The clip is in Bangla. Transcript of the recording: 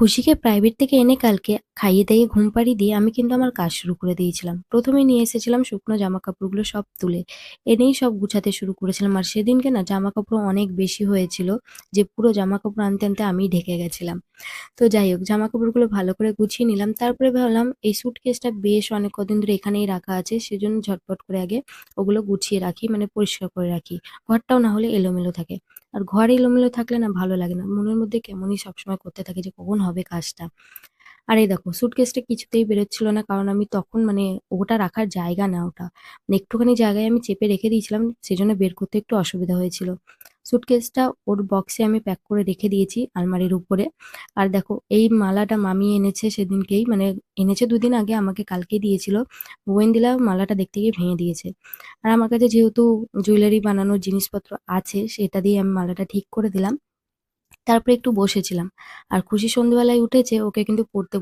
খুশিকে প্রাইভেট থেকে এনে কালকে খাইয়ে-দাইয়ে ঘুম পাড়িয়ে দিয়ে আমি কিন্তু আমার কাজ শুরু করে দিয়েছিলাম। ১ম এ নিয়ে এসেছিলাম শুকনো জামাকাপড়গুলো সব তুলে, এনেই সব গুছাতে শুরু করেছিলাম। আর সেদিনকে না জামাকাপড় অনেক বেশি হয়েছিল যে পুরো জামাকাপড় আনতে আমি ঢেকে গেছিলাম। তো যাই হোক জামাকাপড়গুলো ভালো করে গুছিয়ে নিলাম। তারপরে ভাবলাম এই সুটকেসটা বেশ অনেক কদিন ধরে এখানেই রাখা আছে। সেজন্য ঝটপট করে আগে ওগুলো গুছিয়ে রাখি মানে পরিষ্কার করে রাখি। ঘরটাও না হলে এলোমেলো থাকে। আর ঘর এলোমেলো থাকলে না ভালো লাগে না। মনের মধ্যে কেমনই সবসময় করতে থাকি যে কখন হবে কাজটা। আর এই দেখো সুটকেসটা কিছুতেই বেরোচ্ছিল না। কারণ আমি তখন মানে ওটা রাখার জায়গা না ওটা। মানে একটুখানি জায়গায় আমি চেপে রেখে দিয়েছিলাম। সেজন্য বের করতে একটু অসুবিধা হয়েছিল। সুটকেসটা ওর বক্সে আমি প্যাক করে রেখে দিয়েছি আলমারির উপরে। আর দেখো এই মালাটা মামি এনেছে সেদিনকেই মানে এনেছে ২ দিন আগে আমাকে কালকেই দিয়েছিল। গোয়েন্দিলা মালাটা দেখতে গিয়ে ভেঙে দিয়েছে। আর আমার কাছে যেহেতু জুয়েলারি বানানোর জিনিসপত্র আছে সেটা দিয়ে আমি মালাটা ঠিক করে দিলাম। তারপরে একটু বসেছিলাম। আর খুশি সন্ধ্যেবেলায় উঠেছে ওকে কিন্তু পড়তে